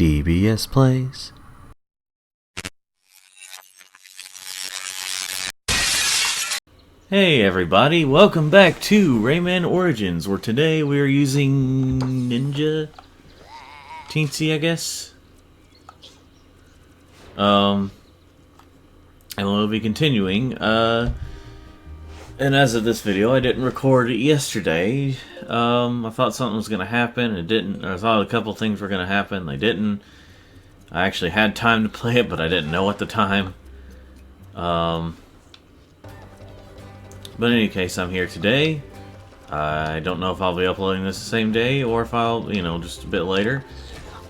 DBS plays. Hey everybody, welcome back to Rayman Origins, where today we are using Ninja Teensy, I guess. And we'll be continuing. And as of this video, I didn't record it yesterday. I thought something was gonna happen, it didn't. I thought a couple things were gonna happen, they didn't. I actually had time to play it, but I didn't know at the time. But in any case, I'm here today. I don't know if I'll be uploading this the same day, or if I'll, just a bit later.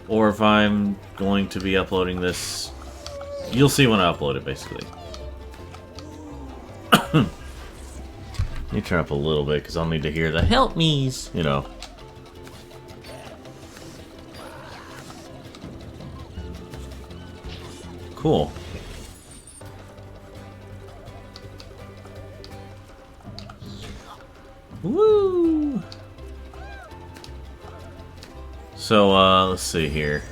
Or if I'm going to be uploading this... You'll see when I upload it, basically. Let me turn up a little bit, because I'll need to hear the help me's, Cool. Woo! So, let's see here.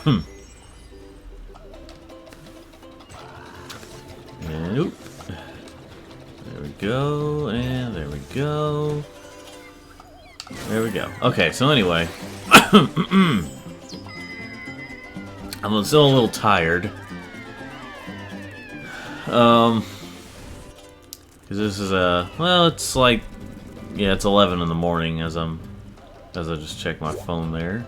And, oop. There we go, and there we go. There we go. Okay, so anyway. I'm still a little tired. Because this is well, it's like, yeah, it's 11 in the morning as I just check my phone there.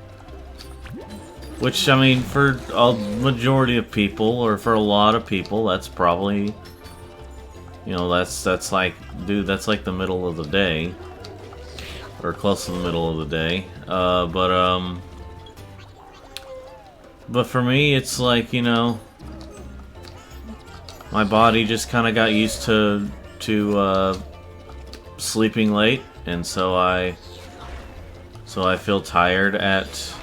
Which, I mean, for a majority of people, or for a lot of people, that's probably, that's like, dude, that's like the middle of the day. Or close to the middle of the day. But for me, it's like, my body just kind of got used to sleeping late, and so I feel tired at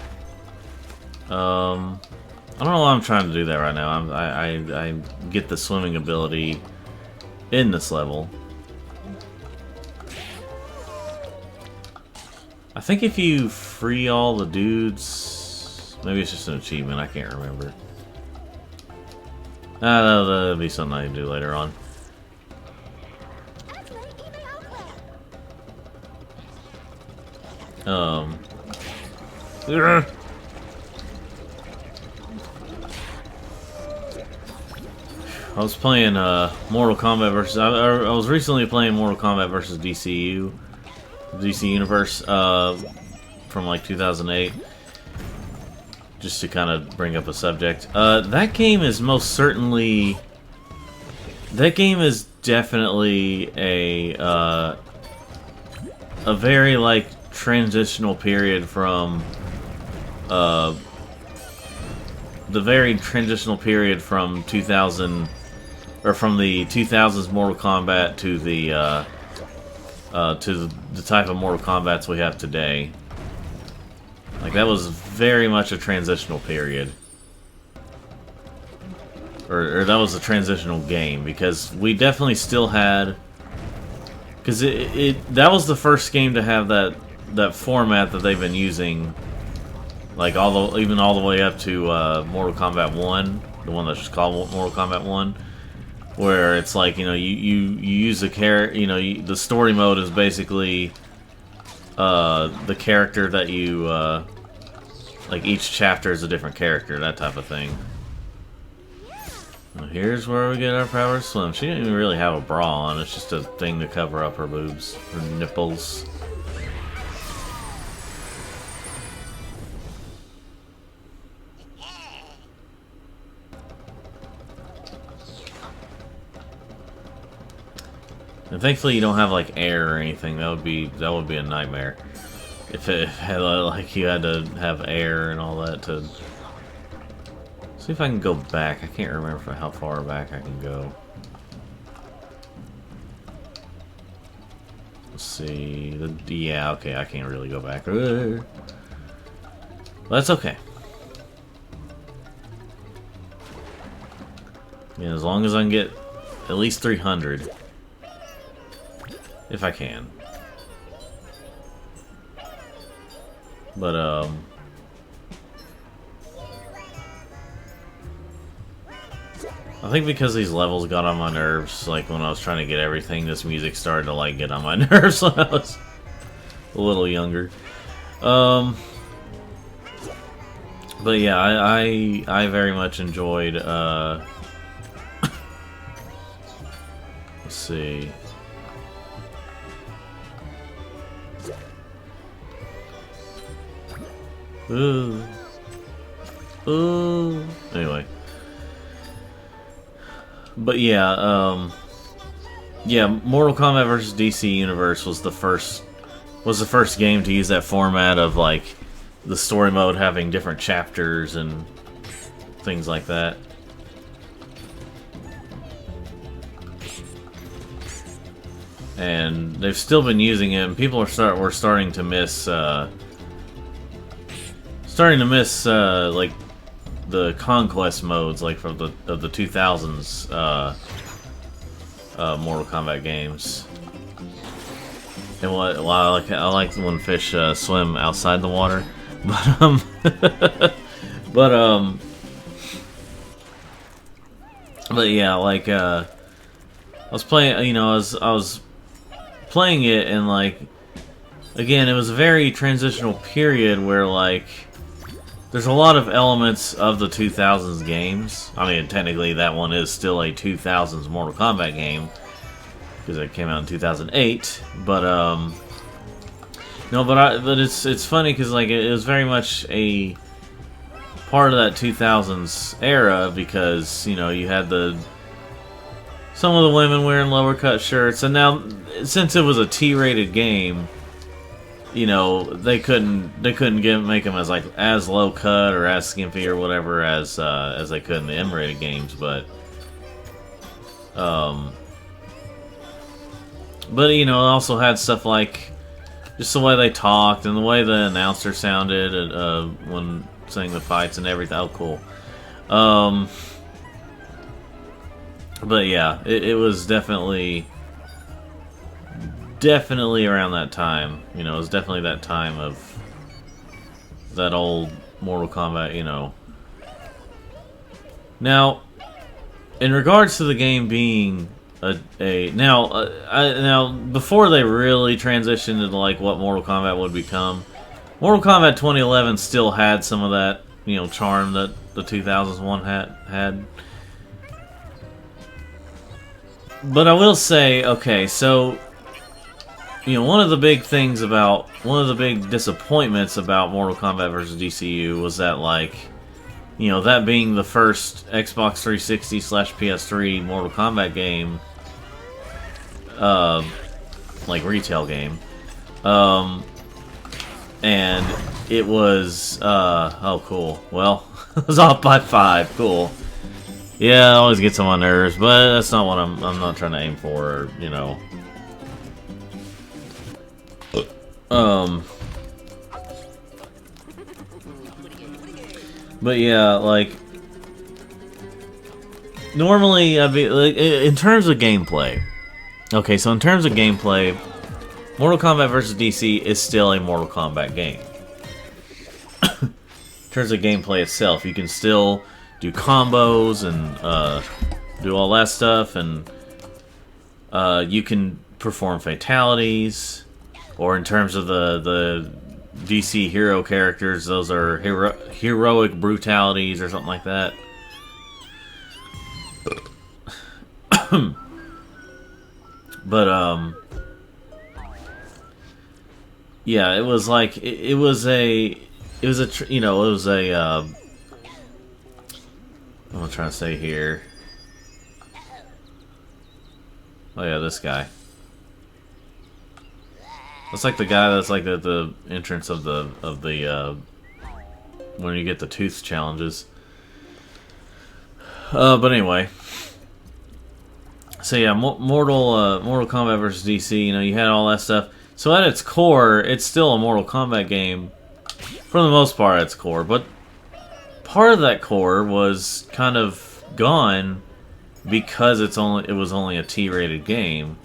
I don't know why I'm trying to do that right now. I get the swimming ability in this level. I think if you free all the dudes, maybe it's just an achievement, I can't remember. That'll be something I can do later on. I was playing Mortal Kombat versus. I was recently playing Mortal Kombat versus DC Universe from like 2008. Just to kind of bring up a subject. That game is most certainly. That game is definitely a very like transitional period from the very transitional period from 2000 or from the 2000s Mortal Kombat to the type of Mortal Kombats we have today. Like, that was very much a transitional period. Or that was a transitional game, because we definitely still had... Because that was the first game to have that format that they've been using, like, even all the way up to Mortal Kombat 1, the one that's just called Mortal Kombat 1, where it's like, you use the the story mode is basically the character that you, like, each chapter is a different character, that type of thing. Well, here's where we get our power slim. She didn't even really have a bra on, it's just a thing to cover up her boobs, her nipples. And thankfully you don't have like air or anything. That would be a nightmare. If it had like you had to have air and all that to... See if I can go back. I can't remember how far back I can go. Let's see. Yeah, okay, I can't really go back. Well, that's okay. Yeah, as long as I can get at least 300. If I can. But, I think because these levels got on my nerves, like when I was trying to get everything, this music started to like get on my nerves when I was a little younger. But yeah, I very much enjoyed, let's see. Ooh. Ooh. Anyway. But yeah, yeah, Mortal Kombat vs. DC Universe was the first game to use that format of like the story mode having different chapters and things like that. And they've still been using it, and people are starting to miss like the conquest modes, like from the 2000s Mortal Kombat games. And I like when fish swim outside the water, but yeah, like I was playing, you know, I was playing it, and like again, it was a very transitional period where like there's a lot of elements of the 2000s games. I mean, technically that one is still a 2000s Mortal Kombat game because it came out in 2008. But no, but it's funny because like it was very much a part of that 2000s era, because you know you had some of the women wearing lower cut shirts, and now since it was a T-rated game, you know, they couldn't make them as low cut or as skimpy or whatever as they could in the M-rated games, but you know, it also had stuff like just the way they talked and the way the announcer sounded when saying the fights and everything. Oh, cool. But yeah, it was definitely around that time. You know, it was definitely that time of that old Mortal Kombat, you know. Now, in regards to the game being now before they really transitioned into like what Mortal Kombat would become, Mortal Kombat 2011 still had some of that, you know, charm that the 2000s one had. But I will say, okay, so you know, one of the big disappointments about Mortal Kombat vs. DCU was that, like, you know, that being the first Xbox 360 / PS3 Mortal Kombat game, like retail game, and it was, oh cool, well, it was off by 5, cool. Yeah, it always gets on my nerves, but that's not what I'm not trying to aim for, you know. But yeah, like normally I'd be like, in terms of gameplay. Okay, so in terms of gameplay, Mortal Kombat vs. DC is still a Mortal Kombat game. In terms of gameplay itself, you can still do combos and do all that stuff, and you can perform fatalities. Or in terms of the DC hero characters, those are heroic brutalities or something like that. But yeah, it was like it was a you know, it was a what am I trying to say here? Oh yeah, this guy. That's like the guy that's like at the entrance of the when you get the tooth challenges. But anyway, so yeah, Mortal Kombat vs. DC. You know, you had all that stuff. So at its core, it's still a Mortal Kombat game, for the most part. At its core, but part of that core was kind of gone because it was only a T-rated game.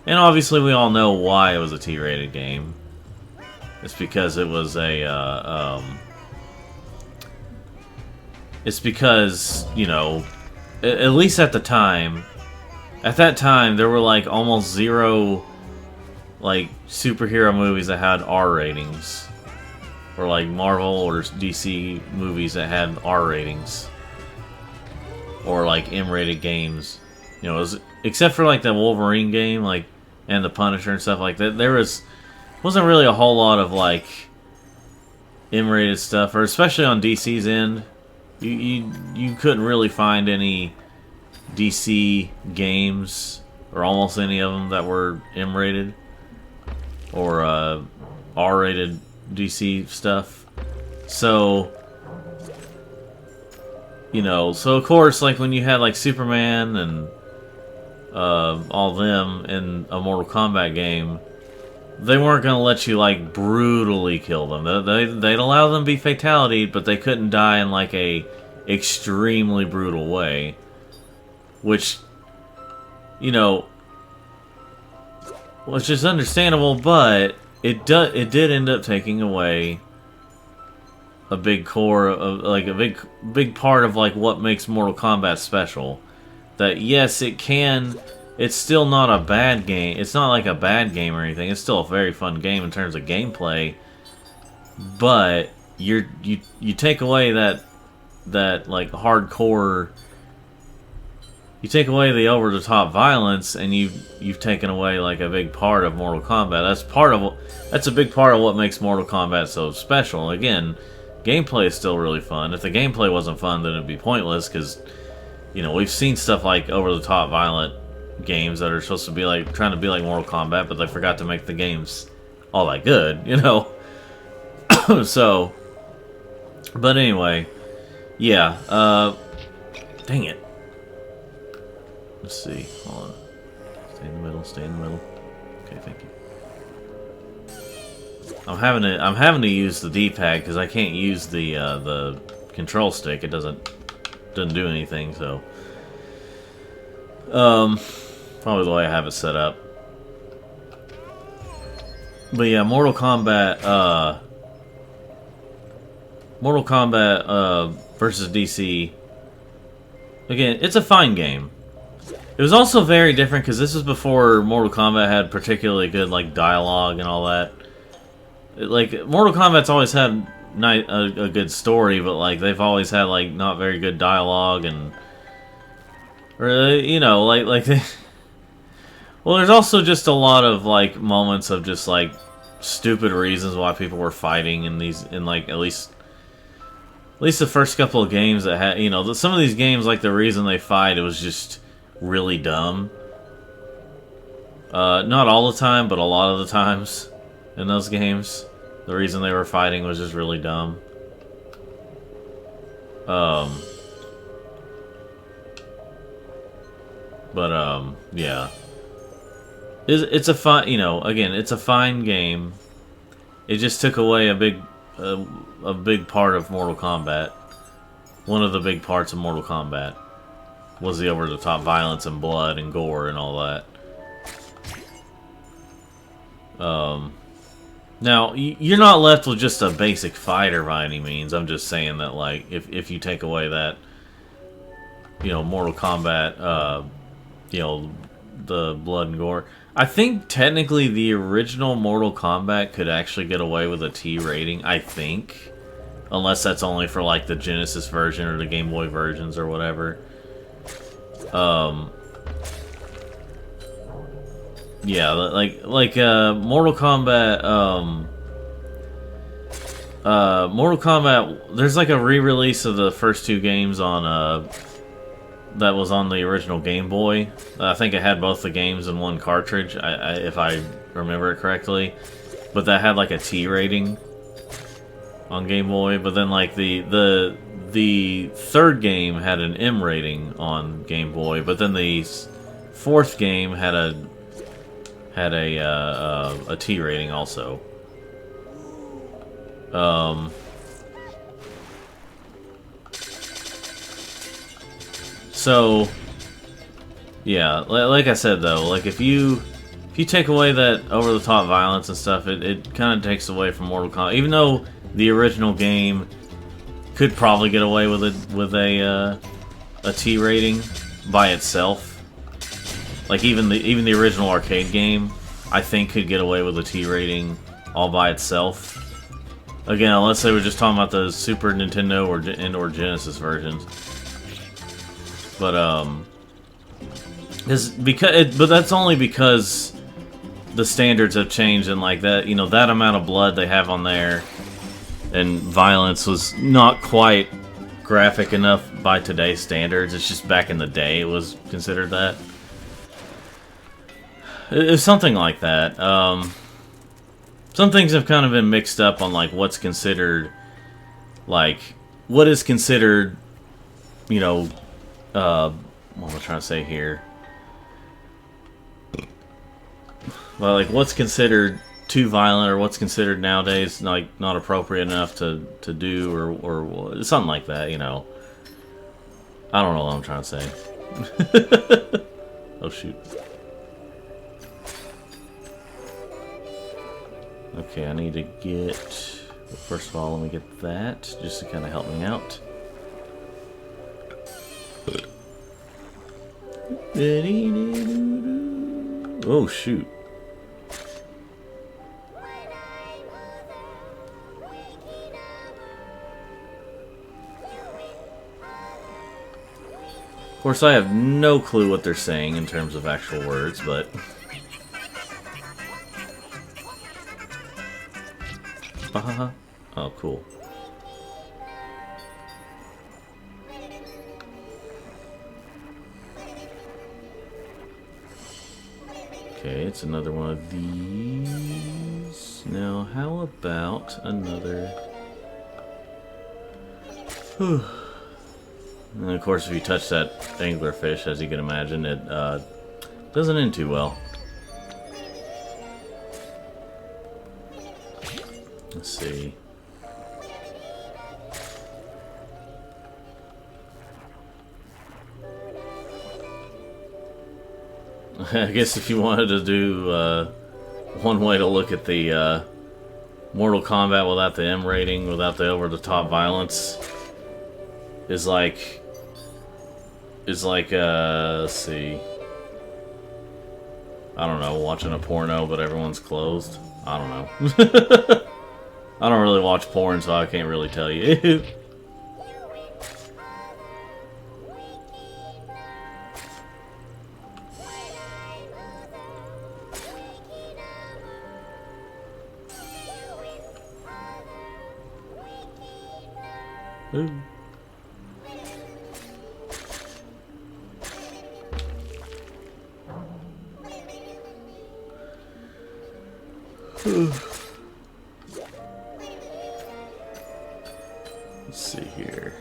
And obviously, we all know why it was a T-rated game. It's because it was it's because, you know, at least at the time, at that time there were like almost zero like superhero movies that had R ratings, or like Marvel or DC movies that had R ratings, or like M-rated games. You know, except for like the Wolverine game, like, and the Punisher and stuff like that. There wasn't really a whole lot of like M-rated stuff, or especially on DC's end. You couldn't really find any DC games, or almost any of them, that were M-rated or R-rated DC stuff. So, you know, so of course, like when you had like Superman and all them in a Mortal Kombat game, they weren't gonna let you like brutally kill them. They'd allow them to be fatality, but they couldn't die in like a extremely brutal way, which, you know, which is understandable, but it did end up taking away a big core of like a big part of like what makes Mortal Kombat special. That yes, it's still not a bad game. It's not like a bad game or anything. It's still a very fun game in terms of gameplay. But you take away that like hardcore. You take away the over-the-top violence, and you've taken away like a big part of Mortal Kombat. That's a big part of what makes Mortal Kombat so special. Again, gameplay is still really fun. If the gameplay wasn't fun, then it'd be pointless, because, you know, we've seen stuff like over-the-top violent games that are supposed to be like trying to be like Mortal Kombat, but they forgot to make the games all that good, you know. So, but anyway, yeah. Dang it. Let's see. Hold on. Stay in the middle. Stay in the middle. Okay, thank you. I'm having to use the D-pad because I can't use the control stick. It doesn't do anything. So, probably the way I have it set up. But yeah, Mortal Kombat versus DC. Again, it's a fine game. It was also very different because this was before Mortal Kombat had particularly good like dialogue and all that. Like Mortal Kombat's always had a good story, but like they've always had like not very good dialogue, and or you know like they, well, there's also just a lot of like moments of just like stupid reasons why people were fighting in like at least the first couple of games that had, you know, some of these games, like the reason they fight, it was just really dumb. Not all the time, but a lot of the times in those games, the reason they were fighting was just really dumb. Yeah. It's a fun, you know, again, it's a fine game. It just took away a big part of Mortal Kombat. One of the big parts of Mortal Kombat was the over-the-top violence and blood and gore and all that. Now, you're not left with just a basic fighter by any means. I'm just saying that, like, if you take away that, you know, Mortal Kombat, you know, the blood and gore. I think technically the original Mortal Kombat could actually get away with a T rating, I think. Unless that's only for, like, the Genesis version or the Game Boy versions or whatever. Yeah, like Mortal Kombat, Mortal Kombat, there's like a re-release of the first two games on, that was on the original Game Boy. I think it had both the games in one cartridge, if I remember it correctly. But that had like a T rating on Game Boy, but then like the third game had an M rating on Game Boy, but then the fourth game had a T rating also. So yeah, like I said though, like if you take away that over the top violence and stuff, it kind of takes away from Mortal Kombat. Even though the original game could probably get away with a a T rating by itself. Like even the original arcade game, I think could get away with a T rating all by itself. Again, unless they were just talking about the Super Nintendo or Genesis versions. But but that's only because the standards have changed and like that. You know, that amount of blood they have on there and violence was not quite graphic enough by today's standards. It's just back in the day it was considered that. It's something like that. Some things have kind of been mixed up on like what's considered, like what is considered, you know, what am I trying to say here? Well, like what's considered too violent or what's considered nowadays like not appropriate enough to do or something like that, you know. I don't know what I'm trying to say. Oh shoot. Okay, I need to get... First of all, let me get that, just to kind of help me out. Oh, shoot. Of course, I have no clue what they're saying in terms of actual words, but... Oh, cool. Okay, it's another one of these. Now, how about another... And of course, if you touch that anglerfish, as you can imagine, it doesn't end too well. Let's see. I guess if you wanted to do one way to look at the Mortal Kombat without the M rating, without the over-the-top violence, is like let's see. I don't know, watching a porno but everyone's clothed. I don't know. I don't really watch porn, so I can't really tell you. Ooh. Let's see here.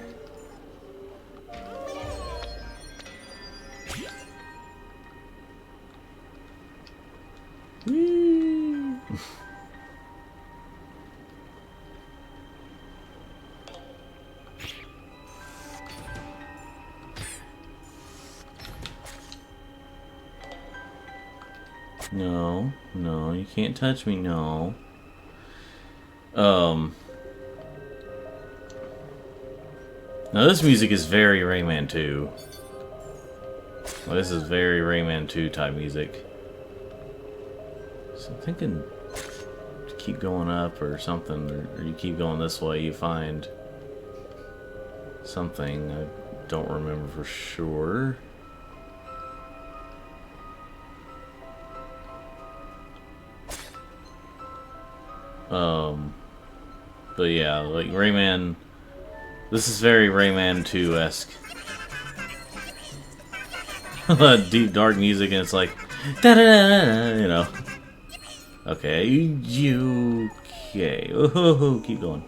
Whee! No, no, you can't touch me, no. Now this music is very Rayman 2. Well, this is very Rayman 2 type music. So I'm thinking to keep going up or something, or you keep going this way, you find something. I don't remember for sure. But yeah, like Rayman, this is very Rayman 2-esque. Deep dark music and it's like da da da, you know. Okay, okay. Oh, keep going.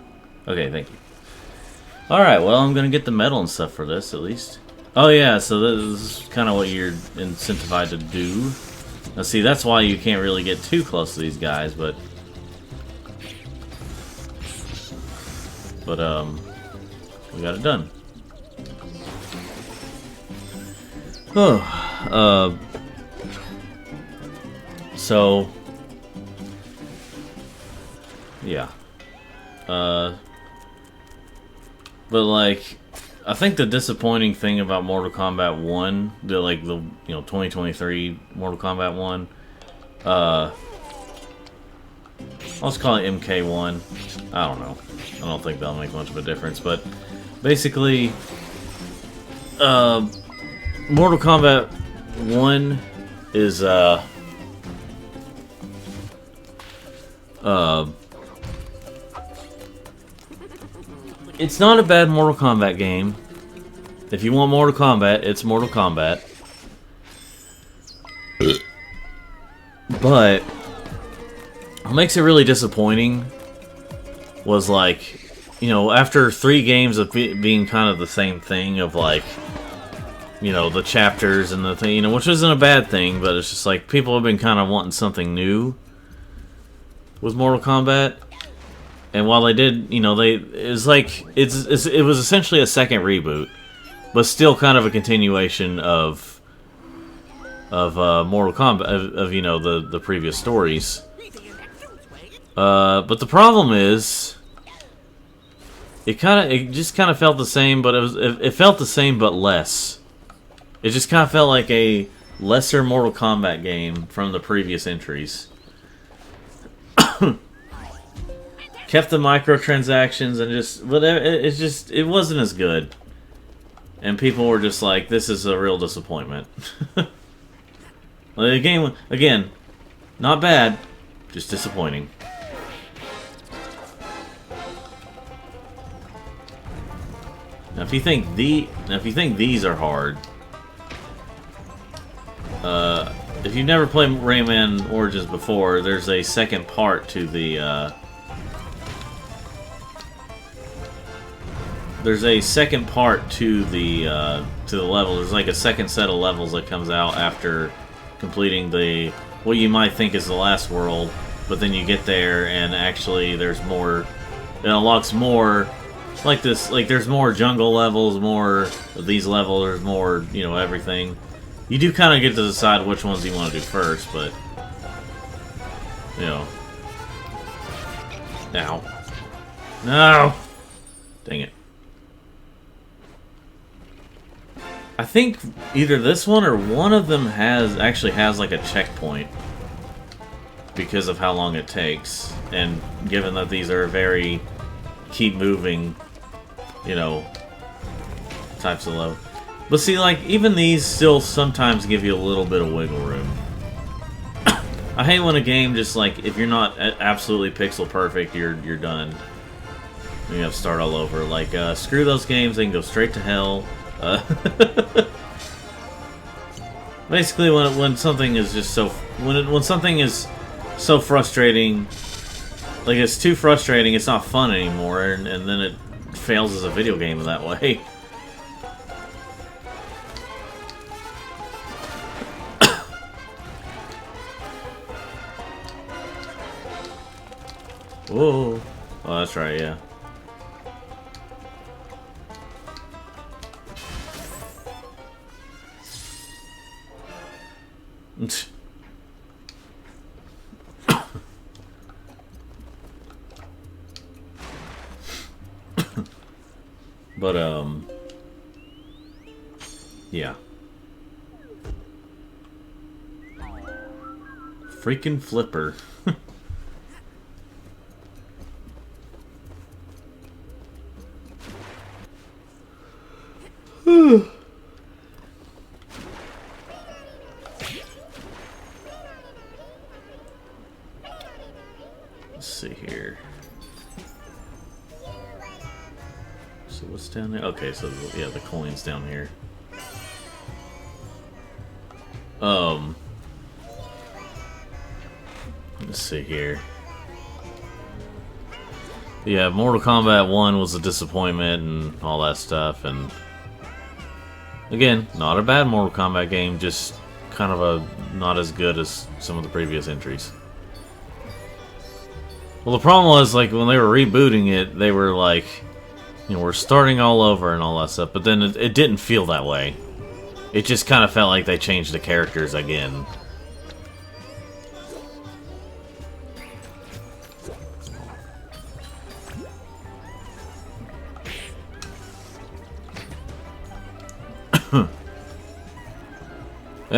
Okay, thank you. Alright, well I'm gonna get the medal and stuff for this at least. Oh yeah, so this is kind of what you're incentivized to do. Now see, that's why you can't really get too close to these guys, but we got it done. Oh, so yeah, but like, I think the disappointing thing about Mortal Kombat 1, the 2023 Mortal Kombat 1, let's call it MK1. I don't know. I don't think that'll make much of a difference, but basically, Mortal Kombat 1 is it's not a bad Mortal Kombat game. If you want Mortal Kombat, it's Mortal Kombat. But what makes it really disappointing was, like, you know, after 3 games of being kind of the same thing, of, like, you know, the chapters and the thing, you know, which isn't a bad thing, but it's just like people have been kind of wanting something new with Mortal Kombat. And while they did, you know, it was like it was essentially a second reboot, but still kind of a continuation of Mortal Kombat, of you know, the previous stories. But the problem is, it just kind of felt the same, but it felt the same but less. It just kind of felt like a lesser Mortal Kombat game from the previous entries. Kept the microtransactions and just, but it wasn't as good. And people were just like, this is a real disappointment. The game, again, not bad, just disappointing. Now, if you think these are hard, if you've never played Rayman Origins before, there's a second part to the level. There's like a second set of levels that comes out after completing what you might think is the last world, but then you get there and actually there's more. It unlocks more, like this. Like there's more jungle levels, more of these levels. There's more, you know, everything. You do kind of get to decide which ones you want to do first, but you know. Now, no, dang it. I think either this one or one of them actually has like a checkpoint because of how long it takes, and given that these are very keep moving, you know, types of level. But see, like, even these still sometimes give you a little bit of wiggle room. I hate when a game just, like, if you're not absolutely pixel perfect, you're done. You have to start all over. Like, screw those games, they can go straight to hell. Basically, when something is just so... When something is so frustrating, like, it's too frustrating, it's not fun anymore, and then it fails as a video game in that way. Whoa. Oh, that's right, yeah. But, yeah. Freaking flipper. Let's see here. So what's down there? Okay, so yeah, the coin's down here. Let's see here. Yeah, Mortal Kombat 1 was a disappointment and all that stuff, and again, not a bad Mortal Kombat game, just kind of not as good as some of the previous entries. Well, the problem was, like, when they were rebooting it, they were like, you know, we're starting all over and all that stuff, but then it didn't feel that way. It just kind of felt like they changed the characters again. And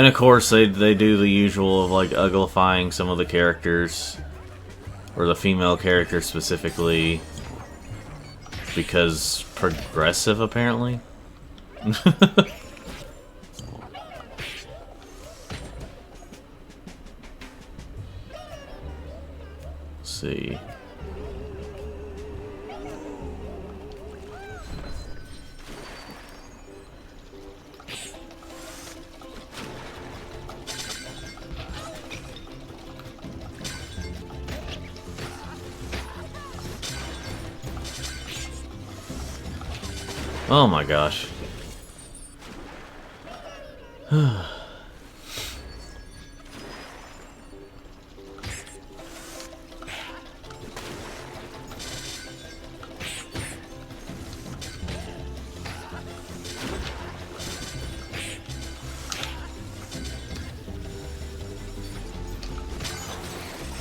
of course, they do the usual of like uglifying some of the characters, or the female characters specifically, because progressive apparently. Let's see. Oh my gosh.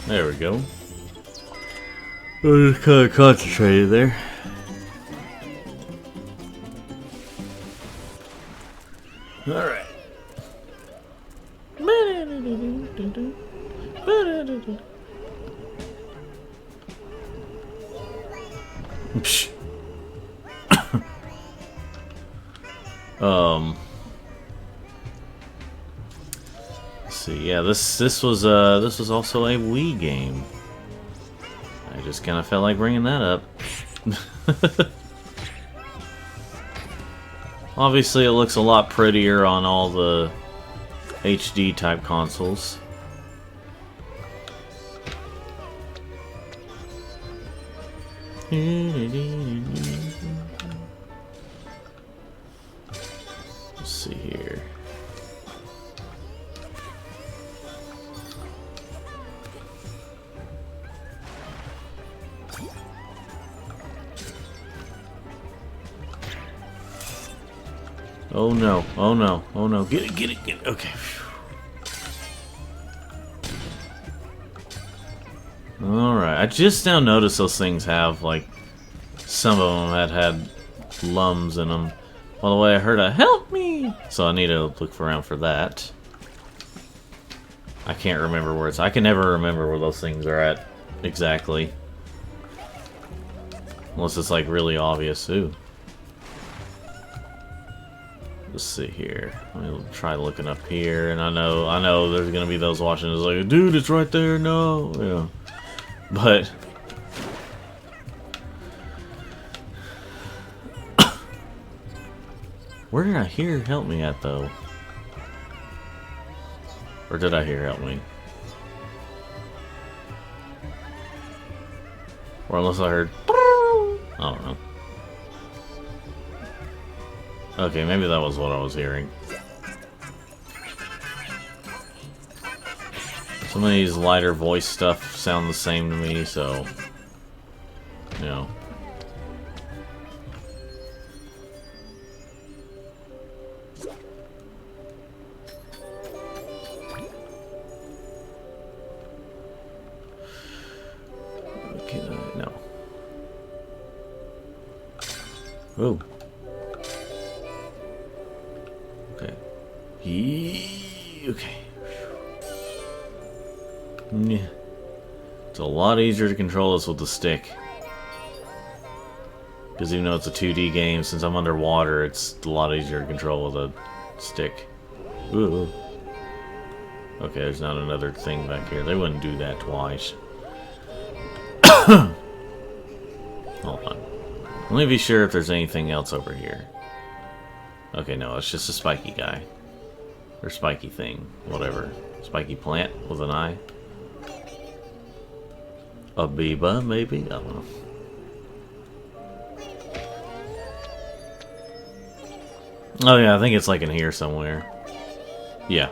There we go. I just kind of concentrated there. Alright. Let's see. Yeah, this was also a Wii game. I just kind of felt like bringing that up. Obviously, it looks a lot prettier on all the HD type consoles. Let's see here. Oh no, oh no, oh no. Get it, get it, get it. Okay. Alright, I just now noticed those things have, like, some of them had lums in them. By the way, I heard a help me! So I need to look around for that. I can't remember where it's... I can never remember where those things are at exactly. Unless it's, like, really obvious. Ooh. Let's see here. Let me try looking up here, and I know there's gonna be those watching this like, dude, it's right there, no. Yeah. But where did I hear help me at though? Or did I hear help me? Or unless I heard I don't know. Okay, maybe that was what I was hearing. Some of these lighter voice stuff sound the same to me, so... You know. Okay, no. Oh. Okay. Okay. It's a lot easier to control this with the stick. Because even though it's a 2D game, since I'm underwater, it's a lot easier to control with a stick. Ooh. Okay, there's not another thing back here. They wouldn't do that twice. Hold on. Let me be sure if there's anything else over here. Okay, no, it's just a spiky guy. Or spiky thing. Whatever. Spiky plant with an eye. A Biba, maybe? I don't know. Oh yeah, I think it's like in here somewhere. Yeah.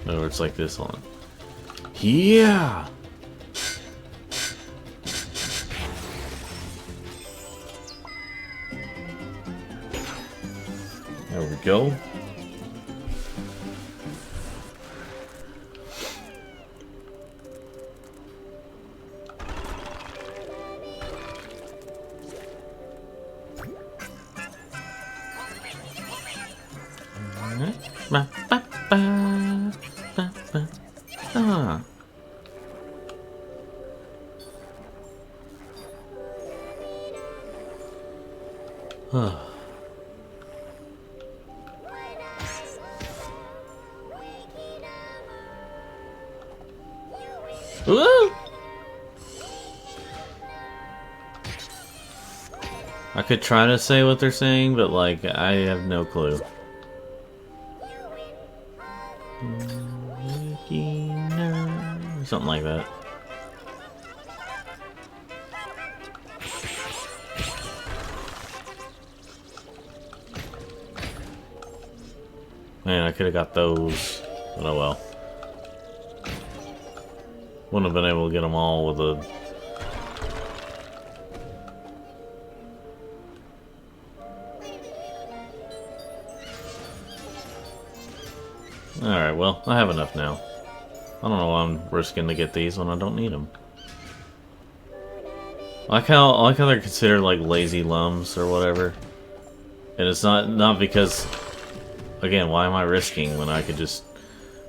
Oh, it's like this one. Yeah! There we go. Ah. Woo! I could try to say what they're saying, but like I have no clue. Something like that. Man, I could have got those, but oh well. Wouldn't have been able to get them all with a... Alright, well, I have enough now. I don't know why I'm risking to get these when I don't need them. I like how they're considered like lazy lums or whatever. And it's not because... Again, why am I risking when I could just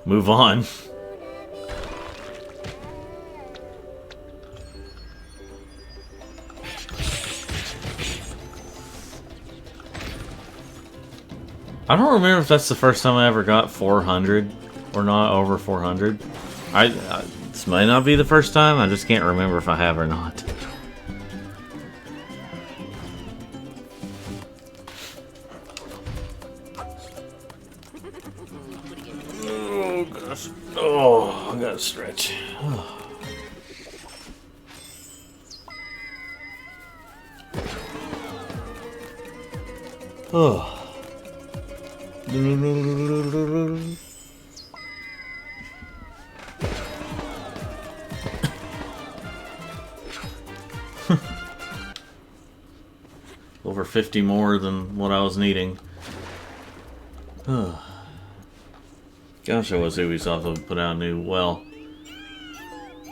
move on? I don't remember if that's the first time I ever got 400 or not, over 400. This might not be the first time, I just can't remember if I have or not. Oh gosh. Oh, I gotta stretch. Oh. Over 50 more than what I was needing. Gosh, I wish Ubisoft would put out a new... Well,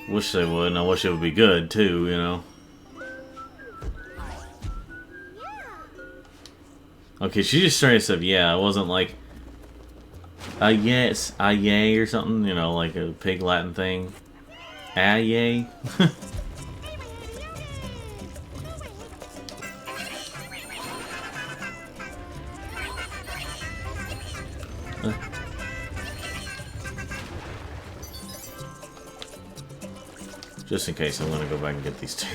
wish they would, and I wish it would be good too, you know. Okay, she just straight said, yeah, it wasn't like, yes, yay, or something, you know, like a pig Latin thing. Yay. Just in case, I'm gonna go back and get these two.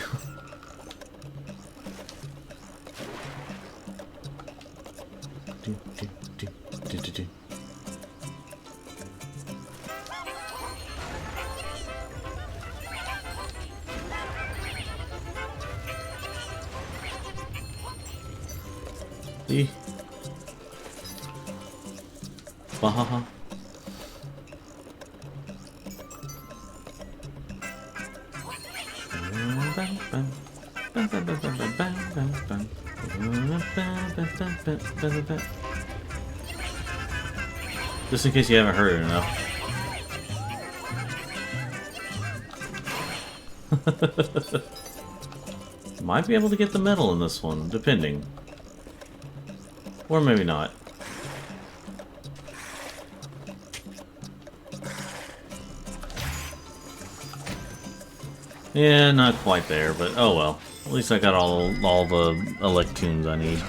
Bahaha. Just in case you haven't heard it enough. Might be able to get the medal in this one, depending. Or maybe not. Yeah, not quite there, but oh well. At least I got all the Electoons I need.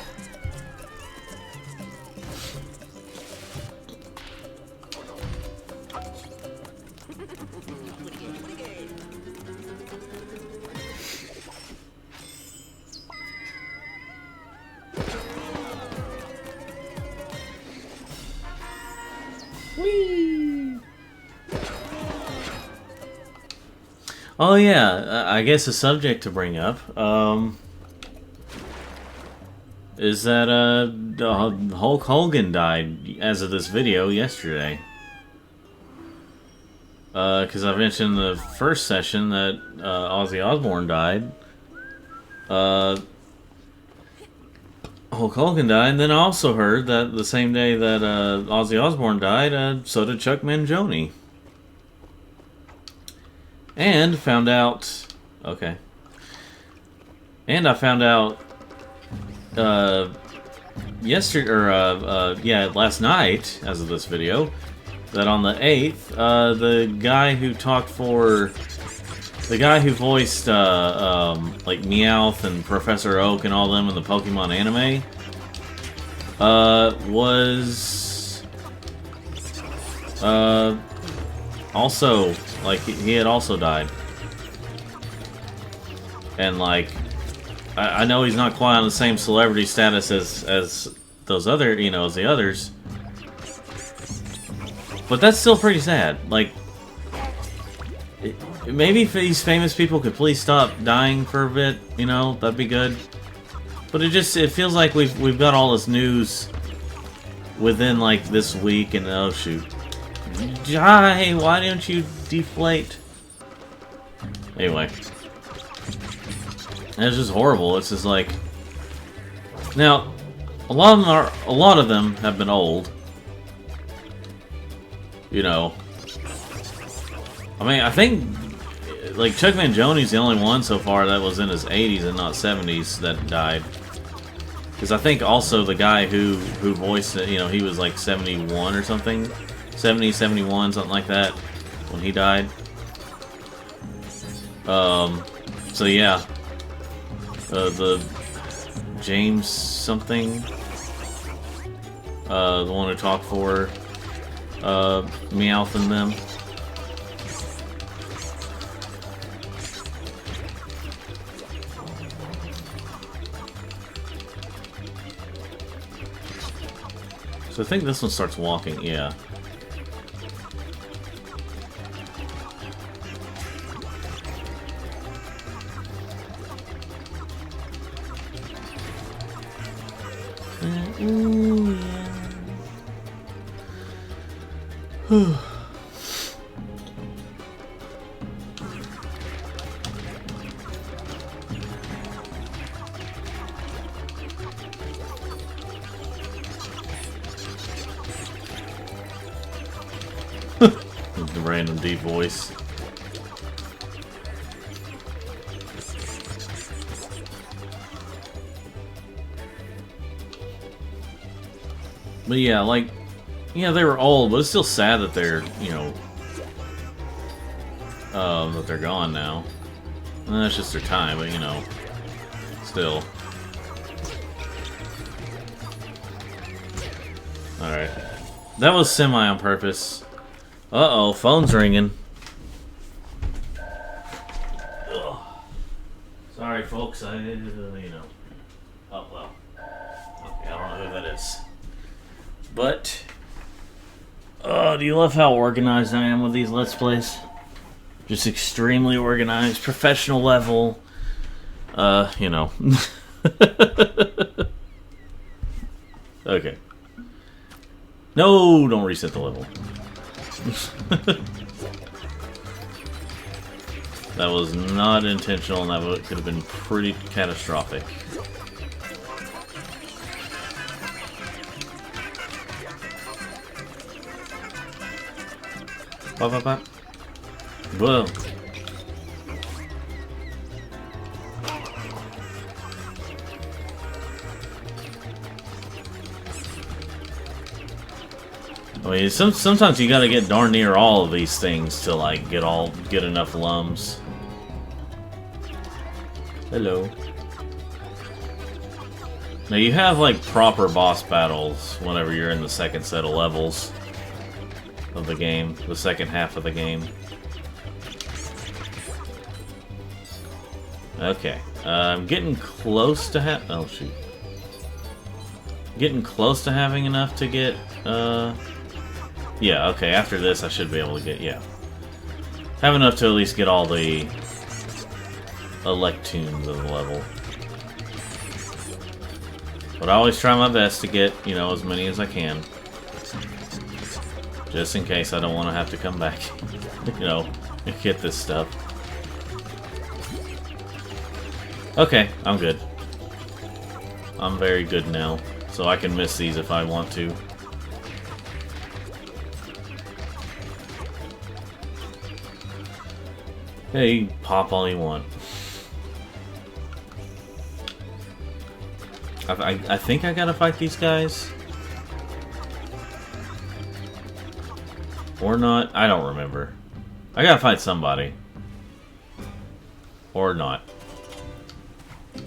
Oh yeah, I guess a subject to bring up is that Hulk Hogan died as of this video yesterday. Because I mentioned in the first session that Ozzy Osbourne died. Hulk Hogan died, and then I also heard that the same day that Ozzy Osbourne died, so did Chuck Mangione. And found out... Okay. And I found out... yesterday, or yeah, last night, as of this video, that on the 8th, the guy who voiced like Meowth and Professor Oak and all them in the Pokemon anime, was also, like, he had also died. And like, I know he's not quite on the same celebrity status as those other, you know, as the others, but that's still pretty sad. Like, maybe if these famous people could please stop dying for a bit, you know, that'd be good. But it feels like we've got all this news within like this week, and oh shoot, Jai, why don't you deflate? Anyway, it's just horrible. It's just like, now a lot of them have been old. You know, I mean, I think like Chuck Mangioni's the only one so far that was in his 80s and not 70s that died. Because I think also the guy who voiced it, you know, he was like 71 or something, 70, 71, something like that, when he died. So yeah, the James something, the one who talked for Meowth and them. So I think this one starts walking, yeah. Ooh, yeah. The random deep voice. But yeah, like, yeah, they were old, but it's still sad that they're, you know, that they're gone now. And that's just their time, but you know, still. Alright. That was semi on purpose. Uh-oh, phone's ringing. Ugh. Sorry, folks, you know. Oh, well. Okay, I don't know who that is. But, do you love how organized I am with these Let's Plays? Just extremely organized, professional level, you know. Okay. No, don't reset the level. That was not intentional, and that could have been pretty catastrophic. Bop, bop, bop. Whoa. I mean, sometimes you gotta get darn near all of these things to like get enough lums. Hello. Now you have like proper boss battles whenever you're in the second set of levels of the game, the second half of the game. Okay, I'm getting close to oh shoot. Getting close to having enough to get, yeah, okay, after this I should be able to get, yeah. Have enough to at least get all the Electoons of the level. But I always try my best to get, you know, as many as I can. Just in case I don't want to have to come back, you know, and get this stuff. Okay, I'm good. I'm very good now, so I can miss these if I want to. Hey, you can pop all you want. I think I gotta fight these guys. Or not. I don't remember. I gotta fight somebody. Or not.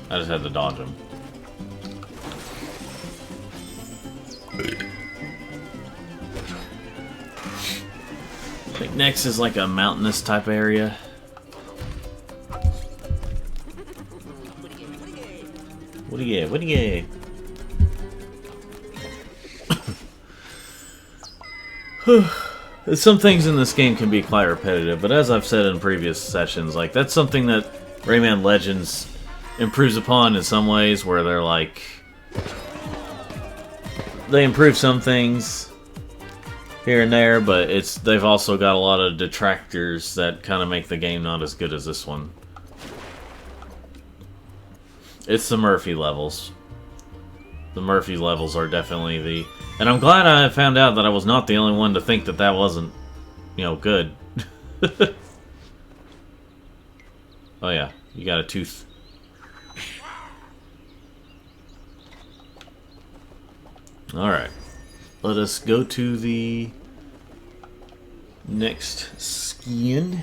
I just had to dodge them. I think next is like a mountainous type area. What do you get? What do you get? Some things in this game can be quite repetitive, but as I've said in previous sessions, like that's something that Rayman Legends improves upon in some ways, where they're like they improve some things here and there, but they've also got a lot of detractors that kind of make the game not as good as this one. It's the Murphy levels. The Murphy levels are definitely the... And I'm glad I found out that I was not the only one to think that that wasn't, you know, good. Oh yeah, you got a tooth. Alright. Let us go to the next skin.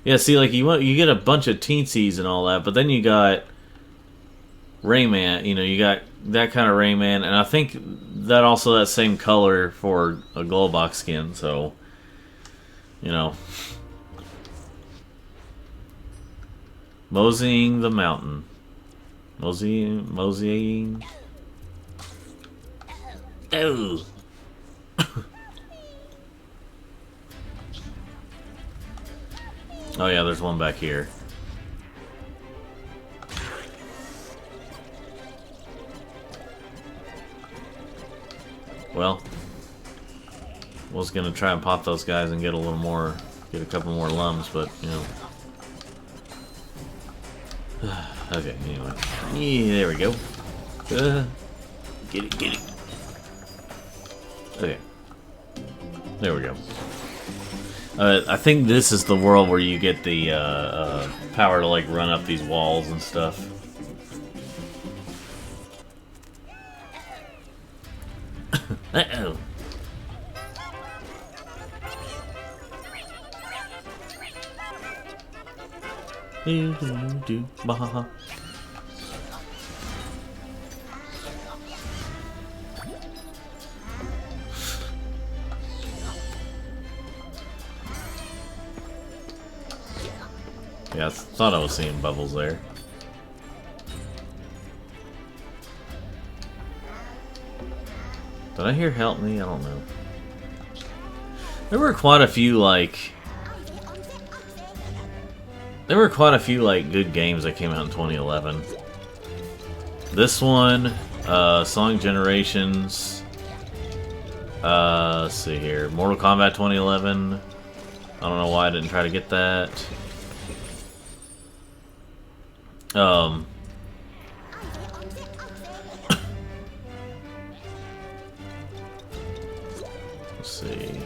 Yeah, see, like you get a bunch of teensies and all that, but then you got Rayman. You know, you got that kind of Rayman, and I think that also that same color for a glow box skin. So, you know, moseying the mountain, moseying. Oh. Oh yeah, there's one back here. Well, was gonna try and pop those guys and get a little more, get a couple more lums, but you know. Okay, anyway. Yeah, there we go. Get it, get it. Okay. There we go. I think this is the world where you get the power to like run up these walls and stuff. Uh-oh. Bah. Yeah, I thought I was seeing bubbles there. Did I hear help me? I don't know. There were quite a few like good games that came out in 2011. This one, Sonic Generations. Let's see here, Mortal Kombat 2011. I don't know why I didn't try to get that. Let's see.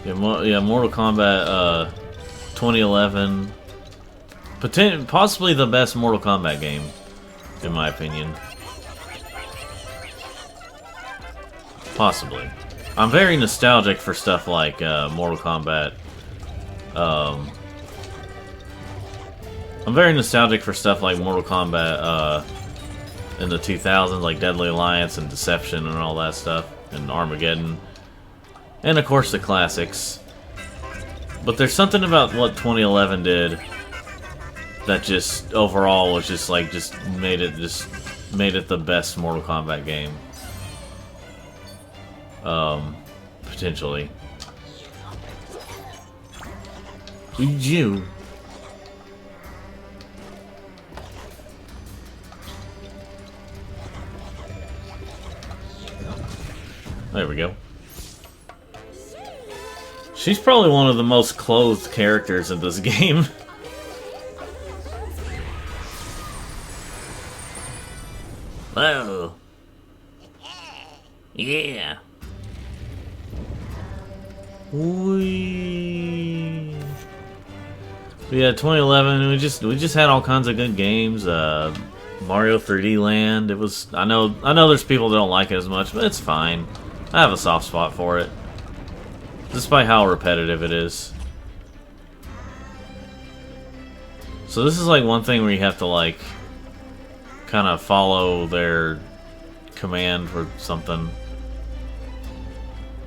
Yeah, Mortal Kombat 2011. Possibly the best Mortal Kombat game, in my opinion. Possibly. I'm very nostalgic for stuff like Mortal Kombat. I'm very nostalgic for stuff like Mortal Kombat in the 2000s, like Deadly Alliance and Deception and all that stuff, and Armageddon. And of course the classics. But there's something about what 2011 did that just overall was just like made it the best Mortal Kombat game. Potentially. You. There we go. She's probably one of the most clothed characters in this game. Whoa. Yeah. Wee. But yeah, 2011. We just had all kinds of good games. Mario 3D Land. It was. I know there's people that don't like it as much, but it's fine. I have a soft spot for it, despite how repetitive it is. So this is like one thing where you have to like kind of follow their command or something. You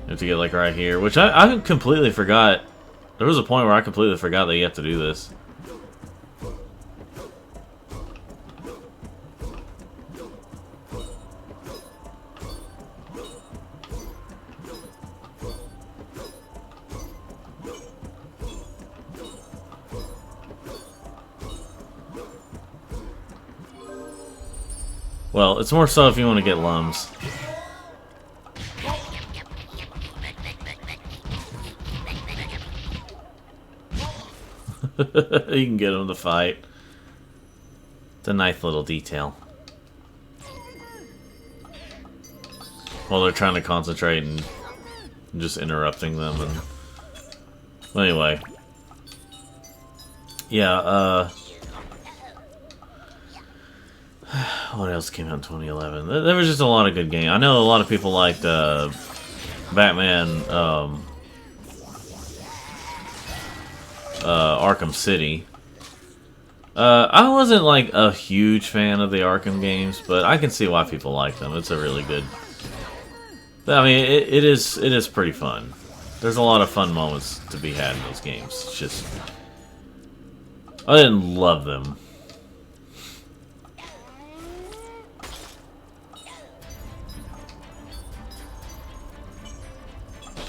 have to get like right here, which I completely forgot. There was a point where I completely forgot that you have to do this. Well, it's more so if you want to get lums. You can get them to fight. It's a nice little detail. While they're trying to concentrate and just interrupting them. And well, anyway. Yeah, what else came out in 2011? There was just a lot of good games. I know a lot of people liked Batman Arkham City. I wasn't like a huge fan of the Arkham games, but I can see why people like them. It's a really good. I mean, it is pretty fun. There's a lot of fun moments to be had in those games. It's just I didn't love them.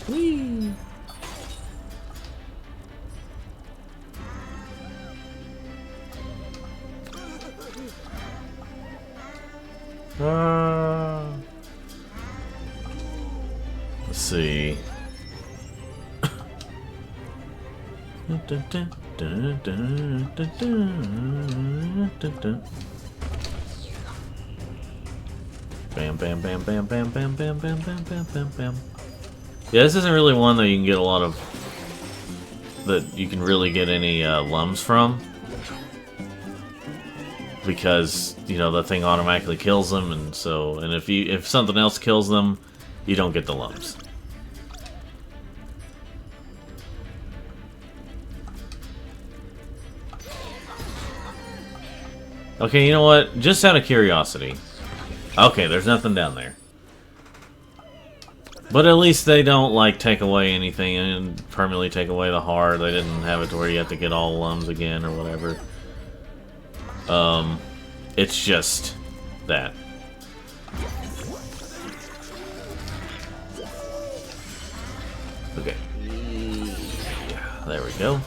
Whee! Let's see. Bam, bam, bam, bam, bam, bam, bam, bam, bam, bam, bam, bam. Yeah, this isn't really one that you can get a lot of. That you can really get any lums from. Because, you know, the thing automatically kills them, and so, and if something else kills them, you don't get the lums. Okay, you know what? Just out of curiosity. Okay, there's nothing down there. But at least they don't, like, take away anything and permanently take away the heart. They didn't have it to where you have to get all lums again or whatever. It's just that. Okay. Yeah, there we go.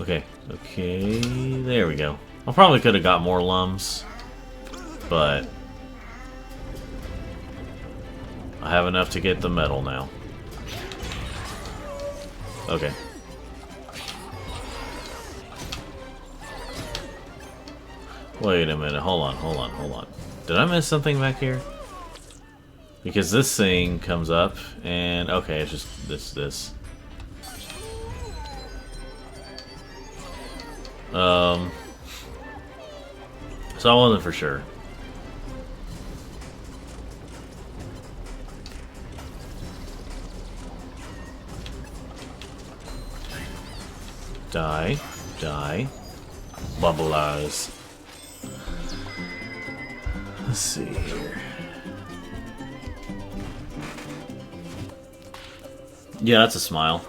Okay, there we go. I probably could have got more lums, but I have enough to get the medal now. Okay. Wait a minute, hold on. Did I miss something back here? Because this thing comes up, and okay, it's just this. So I wasn't for sure. Die. Bubble eyes. Let's see here. Yeah, that's a smile.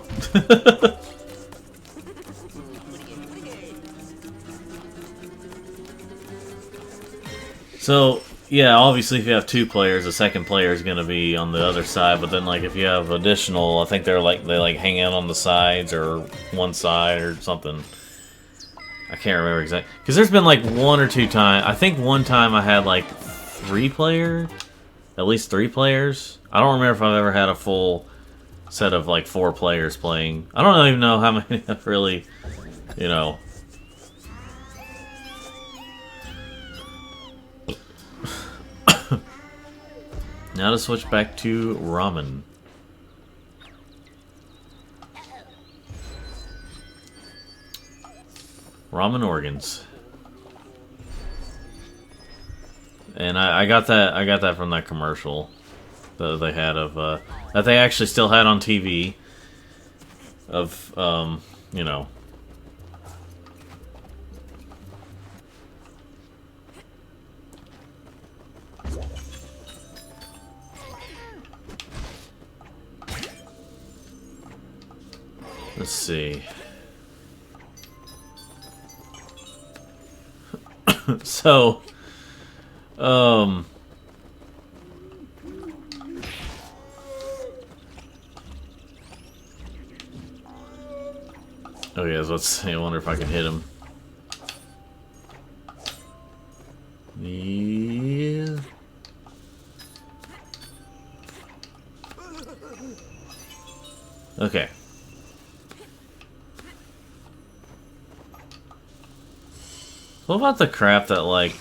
So, yeah, obviously if you have two players, the second player is going to be on the other side, but then like if you have additional, I think they hang out on the sides or one side or something. I can't remember exactly. Because there's been like one or two times. I think one time I had like at least three players. I don't remember if I've ever had a full set of like 4 players playing. I don't even know how many I've really, you know. Now to switch back to ramen. Ramen organs. And I got that from that commercial that they had of that they actually still had on TV of you know. Let's see. So oh yeah, let's see. I wonder if I can hit him. Yeah. Okay. What about the crap that, like...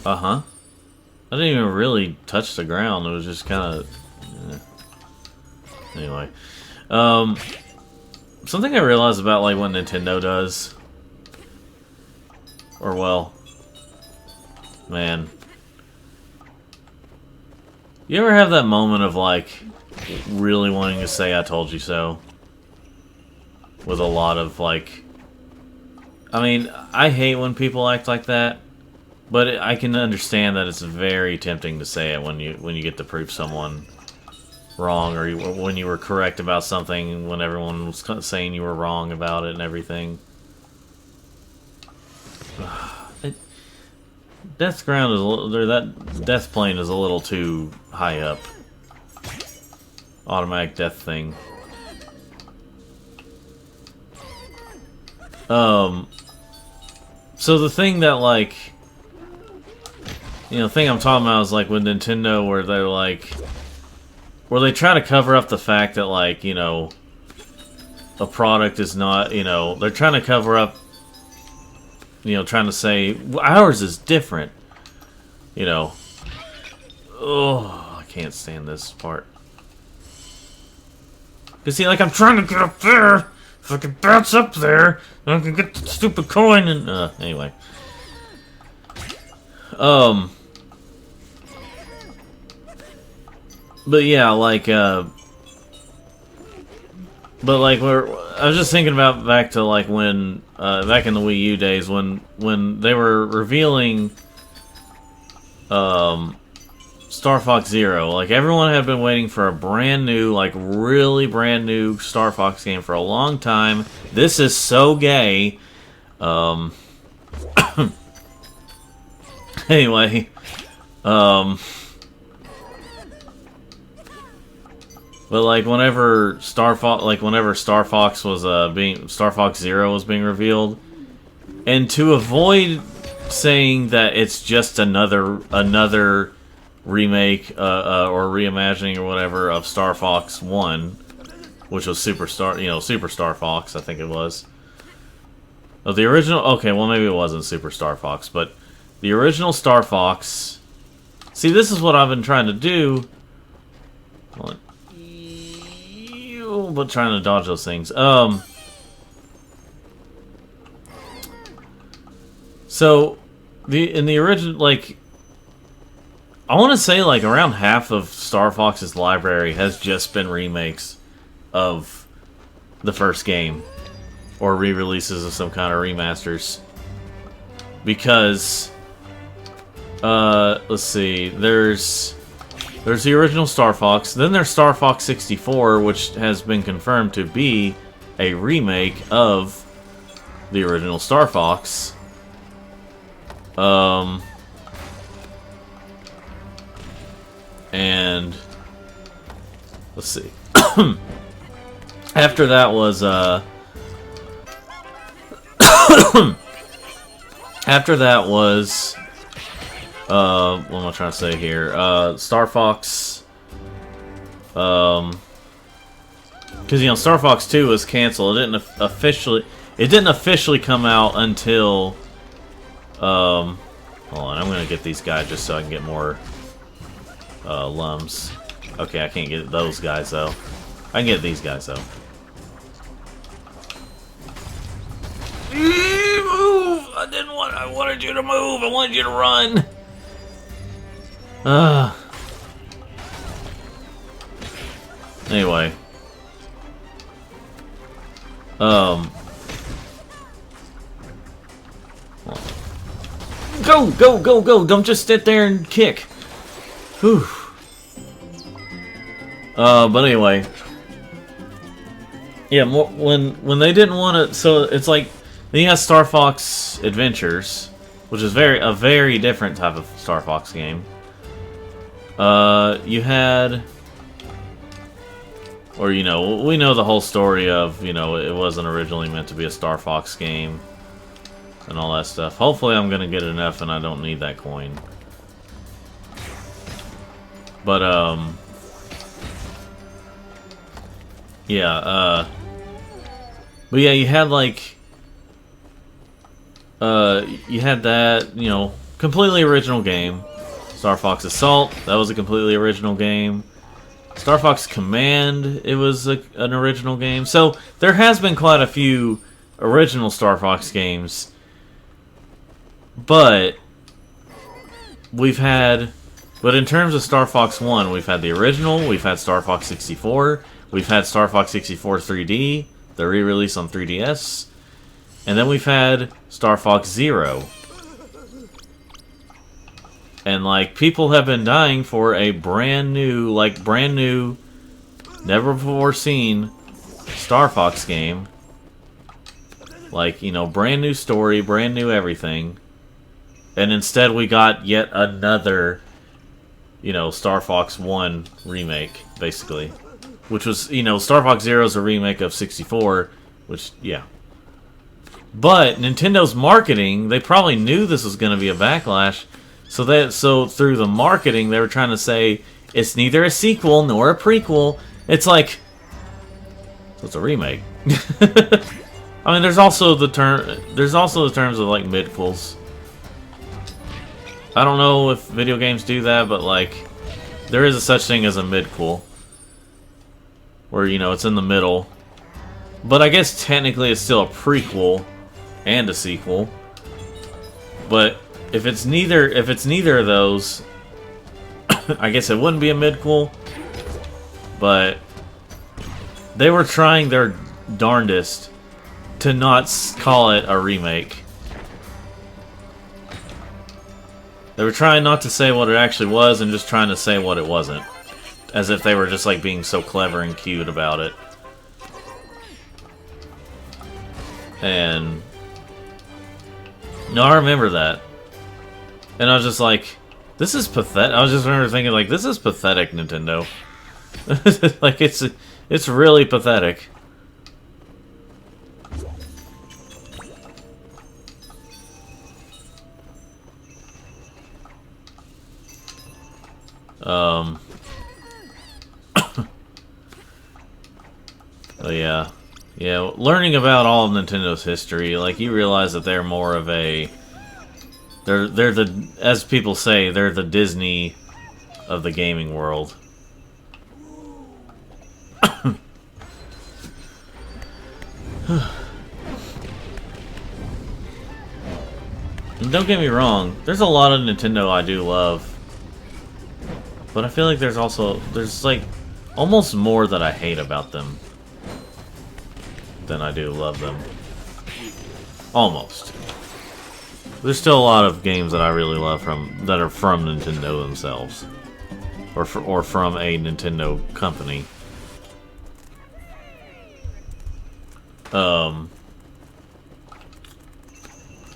I didn't even really touch the ground. It was just kind of... Anyway. Something I realized about, like, what Nintendo does... Or, well... Man. You ever have that moment of, like... really wanting to say, I told you so? With a lot of, like... I mean, I hate when people act like that, but I can understand that it's very tempting to say it when you get to prove someone wrong, or when you were correct about something when everyone was saying you were wrong about it and everything. Death's ground is a little, that death plane is a little too high up. Automatic death thing. So the thing that, like, you know, the thing I'm talking about is, like, with Nintendo, where they're, like, where they try to cover up the fact that, like, you know, a product is not, you know, they're trying to cover up, you know, trying to say, ours is different, you know. Oh, I can't stand this part. Because, see, like, I'm trying to get up there. If I can bounce up there, then I can get the stupid coin and... anyway. But yeah, like, but like, I was just thinking about back to, like, when, back in the Wii U days, when they were revealing, Star Fox Zero. Like, everyone had been waiting for a brand new, like, really brand new Star Fox game for a long time. This is so gay. Anyway, but like whenever Star Fox was Star Fox Zero was being revealed, and to avoid saying that it's just another remake or reimagining or whatever of Star Fox 1, which was Super Star Fox, I think it was. Of the original, okay, well maybe it wasn't Super Star Fox, but the original Star Fox. See, this is what I've been trying to do. But trying to dodge those things. So in the original, like, I want to say, like, around half of Star Fox's library has just been remakes of the first game, or re-releases of some kind of remasters. Because, let's see, there's the original Star Fox, then there's Star Fox 64, which has been confirmed to be a remake of the original Star Fox. And let's see. After that was after that was what am I trying to say here? Star Fox, because you know Star Fox 2 was canceled. It didn't officially come out until hold on, I'm gonna get these guys just so I can get more lums. Okay, I can't get those guys though. I can get these guys though. Move! I didn't want. I wanted you to move. I wanted you to run. Anyway. Go, go, go, go! Don't just sit there and kick. Whew. But anyway. Yeah, when they didn't want to, so it's like then you have Star Fox Adventures, which is a very different type of Star Fox game. You had, or you know, we know the whole story of, you know, it wasn't originally meant to be a Star Fox game and all that stuff. Hopefully, I'm gonna get enough and I don't need that coin. But yeah, but yeah, you had like, you had that, you know, completely original game. Star Fox Assault, that was a completely original game. Star Fox Command, it was an original game. So there has been quite a few original Star Fox games, but in terms of Star Fox 1, we've had the original, we've had Star Fox 64, we've had Star Fox 64 3D, the re-release on 3DS, and then we've had Star Fox Zero. And, like, people have been dying for a brand new, never before seen Star Fox game. Like, you know, brand new story, brand new everything. And instead we got yet another, you know, Star Fox 1 remake, basically. Which was, you know, Star Fox Zero is a remake of 64, which, yeah. But Nintendo's marketing, they probably knew this was going to be a backlash. So through the marketing, they were trying to say, it's neither a sequel nor a prequel. It's like, so it's a remake. I mean, there's also the terms of, like, midquels. I don't know if video games do that, but, like, there is a such thing as a midquel. Where, you know, it's in the middle. But I guess technically it's still a prequel and a sequel. But if it's neither of those, I guess it wouldn't be a midquel. But they were trying their darndest to not call it a remake. They were trying not to say what it actually was and just trying to say what it wasn't. As if they were just, like, being so clever and cute about it. And no, I remember that. And I was just like, this is pathetic. I was just remember thinking, like, this is pathetic, Nintendo. Like, it's really pathetic. But yeah. Yeah, learning about all of Nintendo's history, like, you realize that they're more of a... They're the... As people say, they're the Disney of the gaming world. And don't get me wrong, there's a lot of Nintendo I do love. But I feel like there's like almost more that I hate about them than I do love them. Almost. There's still a lot of games that I really love that are from Nintendo themselves. Or from a Nintendo company.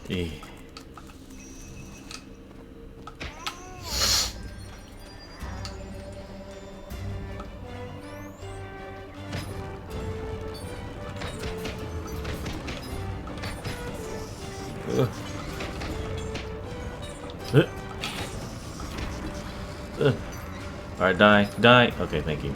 Yeah. Alright, die. Okay, thank you.